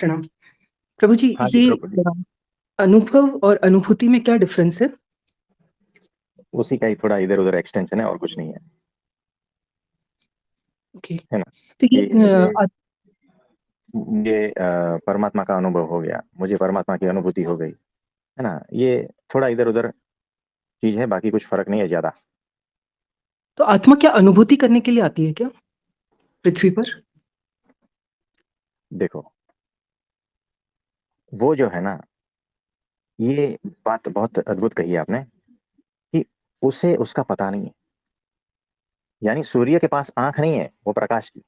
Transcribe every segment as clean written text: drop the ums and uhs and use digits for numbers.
प्रणाम। प्रभु जी, हाँ जी, ये प्रॉपर्टी अनुभव और अनुभूति में क्या डिफ़रेंस है? उसी का ही थोड़ा इधर-उधर एक्सटेंशन है और कुछ नहीं है। ओके, है ना? तो ये कि मुझे परमात्मा का अनुभव हो गया, मुझे परमात्मा की अनुभूति हो गई, है ना? ये थोड़ा इधर-उधर चीज़ है, बाकी कुछ फ़र्क नहीं है ज़्यादा। तो आत्मा क्या अनुभूति करने के लिए आती है क्या, पृथ्वी पर? देखो, वो जो है ना, ये बात बहुत अद्भुत कही है आपने कि उसे उसका पता नहीं है। यानी सूर्य के पास आँख नहीं है, वो प्रकाश की,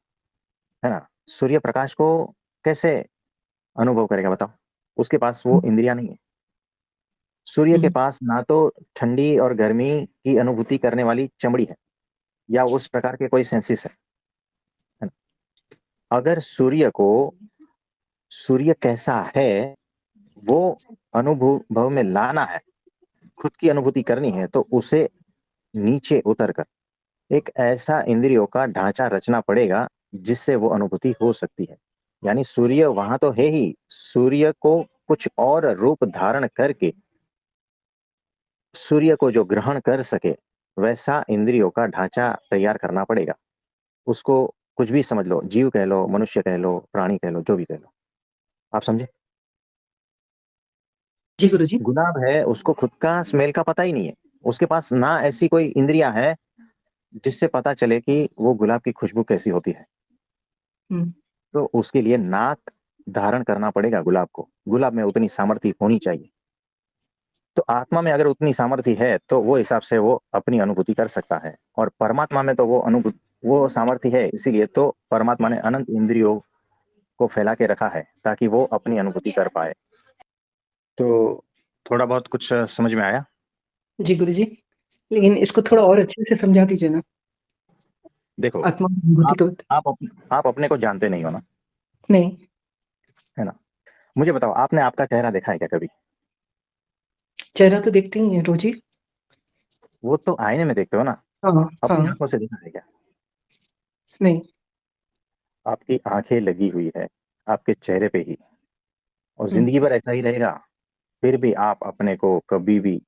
है ना? सूर्य प्रकाश को कैसे अनुभव करेगा बताओ? उसके पास वो हुँ, इंद्रियाँ नहीं है। सूर्य के हुँ, पास ना तो ठंडी और गर्मी की अनुभूति करने वाली चमड़ी है या उस प्रकार के कोई सेंसेस है ना? अगर सूर्य कैसा है वो अनुभव में लाना है, खुद की अनुभूति करनी है, तो उसे नीचे उतर कर एक ऐसा इंद्रियों का ढांचा रचना पड़ेगा जिससे वो अनुभूति हो सकती है। यानी सूर्य वहां तो है ही, सूर्य को कुछ और रूप धारण करके सूर्य को जो ग्रहण कर सके वैसा इंद्रियों का ढांचा तैयार करना पड़ेगा। उसको कुछ भी समझ लो, जीव कह लो, मनुष्य कह लो, प्राणी कह लो, जो भी कह लो। आप समझे? जी गुरुजी। गुलाब है, उसको खुद का स्मेल का पता ही नहीं है। उसके पास ना ऐसी कोई इंद्रियां है जिससे पता चले कि वो गुलाब की खुशबू कैसी होती है। हुँ, तो उसके लिए नाक धारण करना पड़ेगा गुलाब को। गुलाब में उतनी सामर्थ्य होनी चाहिए। तो आत्मा में अगर उतनी सामर्थ्य है तो वो हिसाब से वो अपनी अनुभूति कर सकता है। और परमात्मा में तो वो अनुभूति, वो सामर्थ्य है, इसीलिए तो परमात्मा ने अनंत इंद्रियों को फैला के रखा है ताकि वो अपनी अनुभूति कर पाए। तो थोड़ा बहुत कुछ समझ में आया? जी गुरुजी, लेकिन इसको थोड़ा और अच्छे से समझा दीजिए ना, देखो, आत्मा की अनुभूति आप को। आप अपने को जानते नहीं हो ना, नहीं, है ना? मुझे बताओ, आपने आपका चेहरा देखा है क्या कभी? चेहरा तो देखते ही हैं रोज़ ही। वो तो आईने में देखते हो ना, हाँ, अपनी हाँ, आंखों से देखा है क्या? नहीं। आपकी आंखें लगी हुई है आपके चेहरे पे ही, और हुँ, जिंदगी भर ऐसा ही रहेगा। फिर भी आप अपने को कभी भी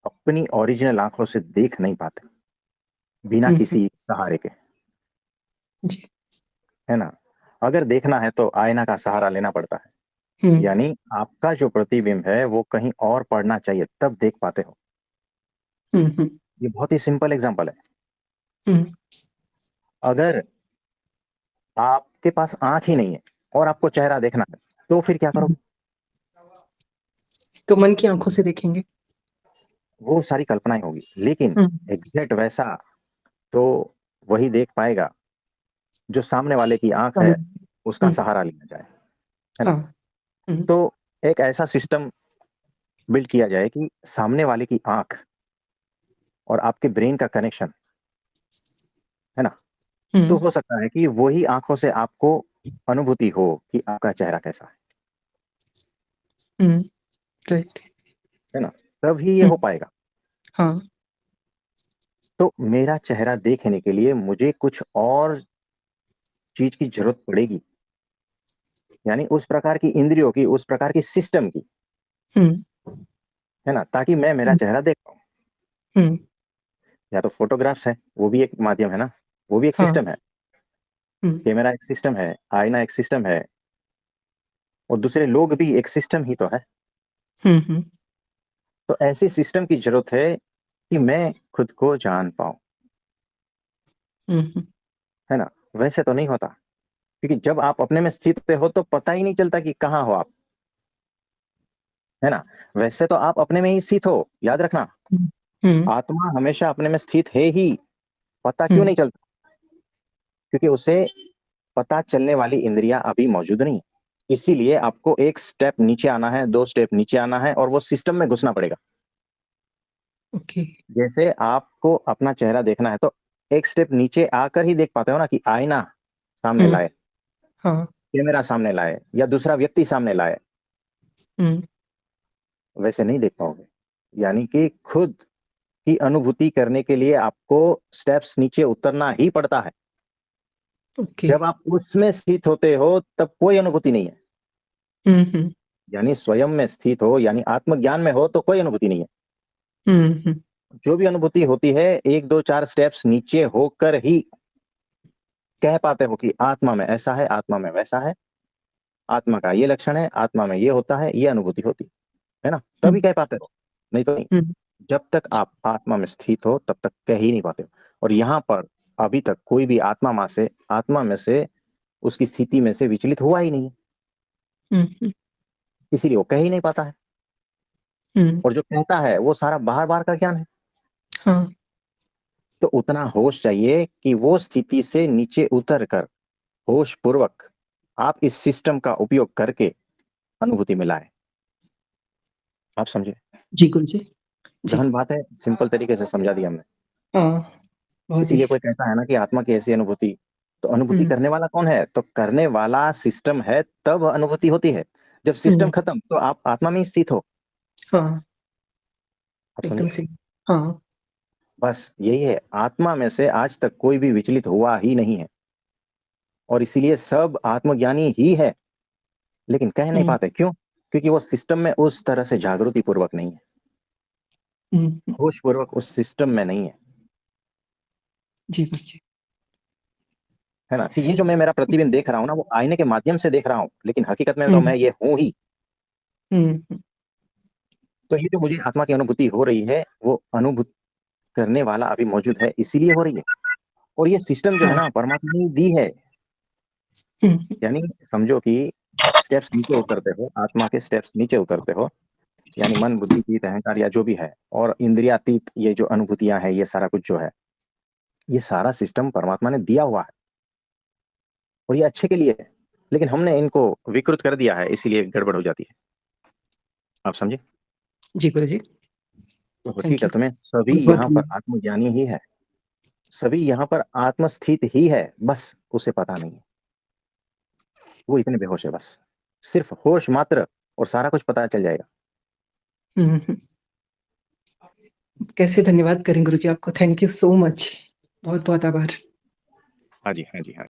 अपनी ओरिजिनल आंखों से देख नहीं पाते, बिना हुँ, हुँ, किसी सहारे के। जी, है ना? अगर देखना है तो आईना का सहारा लेना पड़ता है। हुँ, यानी आपका जो प्रतिबिंब है वो कहीं और पड़ना चाहिए, तब देख पाते हो। हुँ, हुँ, ये बहुत ही सिंपल एग्जांपल है। हुँ, अगर आपके पास आंख ही नहीं है और आपको चेहरा देखना है, तो फिर क्या हुँ, करोगे? तो मन की आँखों से देखेंगे। वो सारी कल्पनाएं होगी, लेकिन हुँ, एग्जैक्ट वैसा तो वही देख पाएगा जो सामने वाले की आंख है, हाँ, उसका हुँ, सहारा लिया जाए। है ना? हाँ, हुँ, तो एक ऐसा सिस्टम बिल्ड किया जाए कि सामने वाले की आंख और आपके ब्रेन का कनेक्शन, है ना? हुँ, तो हो सकता है कि वही आंखों से आपको अनुभूति हो कि आपका चेहरा कैसा हुँ, राइट। है ना? तभी ये हुँ, हो पाएगा। हाँ, तो मेरा चेहरा देखने के लिए मुझे कुछ और चीज की जरूरत पड़ेगी, यानी उस प्रकार की इंद्रियों की, उस प्रकार की सिस्टम की, हुँ, है ना, ताकि मैं मेरा हुँ, चेहरा देख पाऊँ। हुँ, या तो फोटोग्राफ्स है, वो भी एक माध्यम है ना, वो भी एक हाँ, सिस्टम है। हुँ, कैमरा एक सिस्टम है, आईना एक सिस्टम है, और दूसरे लोग भी एक सिस्टम ही तो है। हुँ, हुँ, तो ऐसी सिस्टम की जरूरत है कि मैं खुद को जान पाऊं। हुँ, हुँ, है ना? वैसे तो नहीं होता, क्योंकि जब आप अपने में स्थित हो तो पता ही नहीं चलता कि कहाँ हो आप। है ना? वैसे तो आप अपने में ही स्थित हो, याद रखना। हुँ, हुँ, आत्मा हमेशा अपने में स्थित है ही। पता हुँ, क्यों नहीं चलता? क्योंकि उसे पता चलने वाली इंद्रियां अभी मौजूद नहीं। इसीलिए आपको एक स्टेप नीचे आना है, दो स्टेप नीचे आना है, और वो सिस्टम में घुसना पड़ेगा। ओके। जैसे आपको अपना चेहरा देखना है तो एक स्टेप नीचे आकर ही देख पाते हो ना, कि आईना सामने हुँ, लाए, हाँ, कैमरा सामने लाए, या दूसरा व्यक्ति सामने लाए। हुँ, वैसे नहीं देख पाओगे। यानी कि खुद की अनुभूति करने के लिए आपको स्टेप्स नीचे उतरना ही पड़ता है। ओके, जब आप उसमें स्थित होते हो तब कोई अनुभूति नहीं है। हुँ। यानी स्वयं में स्थित हो, यानी आत्मज्ञान में हो, तो कोई अनुभूति नहीं है। हुँ। जो भी अनुभूति होती है 1 2 4 स्टेप्स नीचे होकर ही कह पाते हो कि आत्मा में ऐसा है, आत्मा में वैसा है, आत्मा का ये लक्षण है, आत्मा में ये होता है, ये अनुभूति होती है ना, हुँ, तभी कह पाते हो, नहीं तो नहीं। हुँ, जब तक आप आत्मा में स्थित हो तब तक कह ही नहीं पाते हो। और यहाँ पर अभी तक कोई भी आत्मा में से उसकी स्थिति में से विचलित हुआ ही नहीं, हुँ, इसीलिए वो कह ही नहीं पाता है। हुँ, और जो कहता है वो सारा बाहर बाहर का ज्ञान है। हाँ, तो उतना होश चाहिए कि वो स्थिति से नीचे उतर कर होश पूर्वक आप इस सिस्टम का उपयोग करके अनुभूति में लाए। आप समझे? जी गुरुजी, जी। गहन बात है, सिंपल तरीके से समझा दिया हमने। हाँ, बहुत ही। इसीलिए कोई कहता है ना कि आत्मा की ऐसी अनुभूति, तो अनुभूति हुँ, करने वाला कौन है? तो करने वाला सिस्टम है, तब अनुभूति होती है। जब सिस्टम हुँ, खत्म तो आप आत्मा में ही स्थित हो। हाँ, आप एकदम समझे? सही। हाँ, बस यही है, आत्मा में से आज तक कोई भी विचलित हुआ ही नहीं है। और इसीलिए सब आत्मज्ञानी ही है, लेकिन कह नहीं हुँ, पाते। क्यों? क्योंकि वो सिस्टम में उस तरह से जागृति पूर्वक नहीं है, हुँ, होश पूर्वक उस सिस्टम में नहीं है। जी गुरुजी। है ना, कि ये जो मैं मेरा प्रतिबिंब देख रहा हूँ ना, वो आईने के माध्यम से देख रहा हूँ, लेकिन हकीकत में तो हुँ, मैं ये हूं ही। हुँ, तो ये जो मुझे आत्मा की अनुभूति हो रही है, वो अनुभूति करने वाला अभी मौजूद है, इसीलिए हो रही है। और ये सिस्टम जो है हाँ, ना, परमात्मा ने दी है। हुँ, यानी समझो कि स्टेप्स नीचे उतरते हो, आत्मा के स्टेप्स नीचे उतरते हो, यानी मन बुद्धि चित्त अहंकार या जो भी है, और इंद्रियातीत ये जो अनुभूतियां है, ये सारा कुछ जो है, ये सारा सिस्टम परमात्मा ने दिया हुआ है। और ये अच्छे के लिए है, लेकिन हमने इनको विकृत कर दिया है, इसीलिए गड़बड़ हो जाती है। आप समझे? जी गुरुजी, तो थैंक यू। हकीकत में सभी बहुत-बहुत यहाँ पर आत्मज्ञानी ही है, सभी यहाँ पर आत्मस्थित ही है, बस उसे पता नहीं है। वो इतने बेहोश है बस, सिर्फ होश मात्र, और सारा कुछ पता चल जाएगा। हुँ। कैसे धन्यवाद करें गुरुजी आपको, थैंक यू सो मच। बहुत-बहुत आभार। हाँ जी, हाँ जी, हाँ।